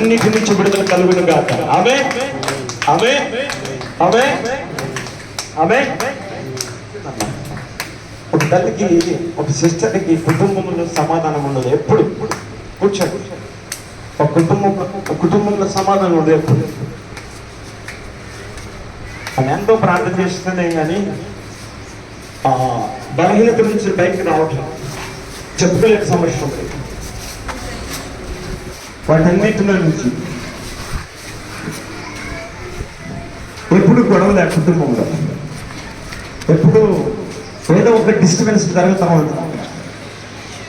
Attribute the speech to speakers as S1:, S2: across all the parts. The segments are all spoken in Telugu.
S1: అన్నిటి నుంచి విడుదల కలుగును గాక. ఆమేన్, ఆమేన్, ఆమేన్, ఆమేన్. ఒక తల్లికి, ఒక సిస్టర్కి కుటుంబంలో సమాధానం ఉండదు. ఎప్పుడు కూర్చోండి, ఒక కుటుంబంలో సమాధానం ఉండదు ఎప్పుడు. అని ఎంతో ప్రార్థన చేస్తున్నానే కానీ బలహీనత నుంచి బయటకు రావట్లేదు. చెప్పుకోలేక సమస్య ఉంది. వాటన్నిటిలో నుంచి ఎప్పుడు గొడవలే కుటుంబంలో, ఎప్పుడు ఏదో ఒక డిస్టర్బెన్స్ జరుగుతూ ఉంటుంది.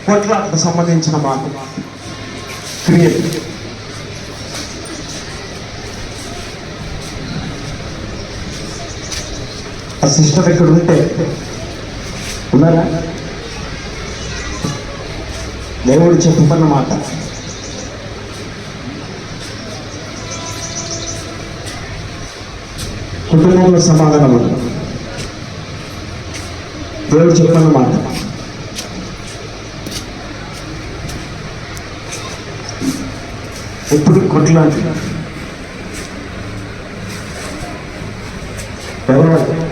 S1: కొట్లాటకు సంబంధించిన మాట క్రియేట్. ఆ సిస్టర్ ఇక్కడ ఉంటే ఉన్నారా? దేవుడు చెప్పుకున్న మాట కుటుంబంలో సమాధానం ఉంది. దేవుడు చెప్పుకున్న మాట ఎప్పుడు కొట్లాంటి ఎవరు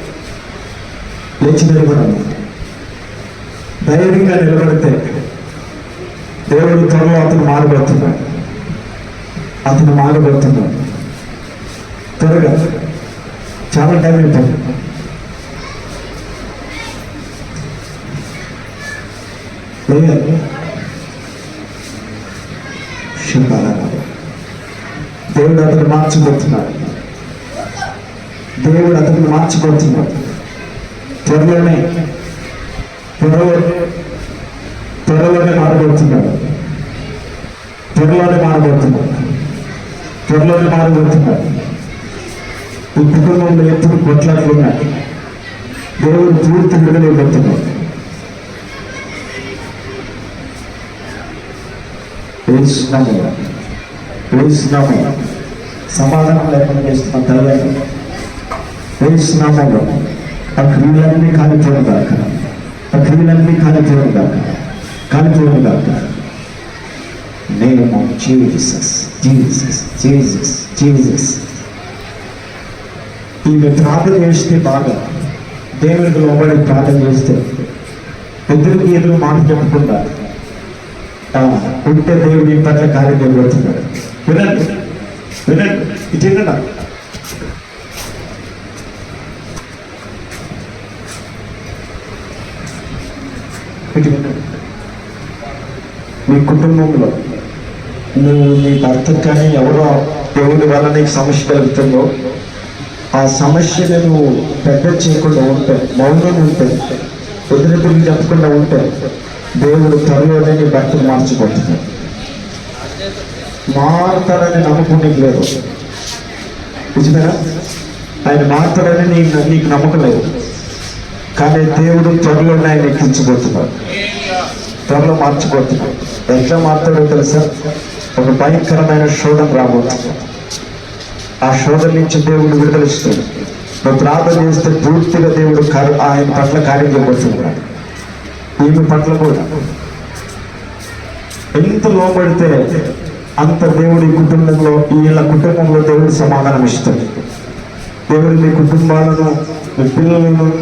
S1: లేచి నిలబడాలి. ధైర్యంగా నిలబడితే దేవుడు త్వరలో అతను మారబోతున్నాడు. త్వరగా, చాలా టైం అయిపోయింది. దేవుడు అతను మార్చిపోతున్నాడు. త్వరలోనే మారబోతున్నాడు. ఈ కుటుంబంలో ఎప్పుడు కొట్లాడుకున్నాడు. దేవుడు పూర్తి విడుదలైపోతున్నాడు. వేస్తున్నాము సమాధానం లేకుండా చేస్తున్న దైవాన్ని వేస్తున్నాము. ఆ క్రియలన్నీ కాలిపోయిన దాకా నేమ్ ఆఫ్ జీసస్. ఈమె ప్రార్థన చేస్తే బాగా, దేవునికి లోబడి ప్రార్థన చేస్తే ఎదురు మాట చెప్పకుండా ఉంటే దేవుడు ఈ పట్ల కార్యం చేయబోతున్నాడు. వినండి ఇది వినడా? మీ కుటుంబంలో నువ్వు నీ భర్త కానీ ఎవరో దేవుడి వల్ల నీకు సమస్య కలుగుతుందో ఆ సమస్యను నువ్వు పెద్ద చేయకుండా ఉంటే, మౌనం ఉంటే, ఎదురు చెప్పకుండా ఉంటే దేవుడు త్వరలోనే నీ భర్తను మార్చిపోతున్నాడు. మారుతాడని నమ్మకం నీకు లేదు. నిజమేనా? ఆయన మారుతాడని నీకు నమ్మకం లేదు. కానీ దేవుడు త్వరలోనే ఆయన ఎక్కించబోతున్నాడు. త్వరలో మార్చిపోతున్నాడు. ఎట్లా మారుతాడో తెలుసా? ఒక భయంకరమైన శోధన రాబోతుంది. ఆ శోధన నుంచి దేవుడు విడుదలిస్తాడు. నువ్వు ప్రార్థన చేస్తే పూర్తిగా దేవుడు ఆయన పట్ల కార్యం చేయబోతున్నాడు. ఈమె పట్ల కూడా ఎంత లోబడితే అంత దేవుడి కుటుంబంలో, వీళ్ళ కుటుంబంలో దేవుడు సమాధానం ఇస్తాడు. దేవుడు మీ కుటుంబాలను, మీ పిల్లలను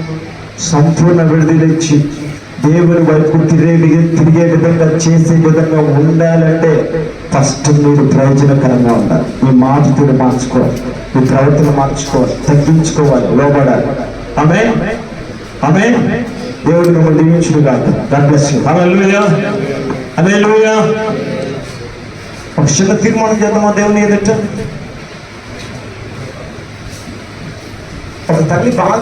S1: సంపూర్ణ విడుదలిచ్చి దేవుని వైపు తిరిగే విధంగా చేసే విధంగా ఉండాలంటే ఫస్ట్ మీరు ప్రయోజనకరంగా ఉండాలి. మీ మాట తీరు మార్చుకోవాలి, మీ ప్రవర్తన మార్చుకోవాలి, తగ్గించుకోవాలి, లోబడాలి. ఆమేన్. దేవుడు మిమ్మల్ని దీవించును గాక. God bless you. Hallelujah, hallelujah. ఒక చిన్న తీర్మానం చేద్దామా దేవుని ఎదుట? ఒక తల్లి బాగా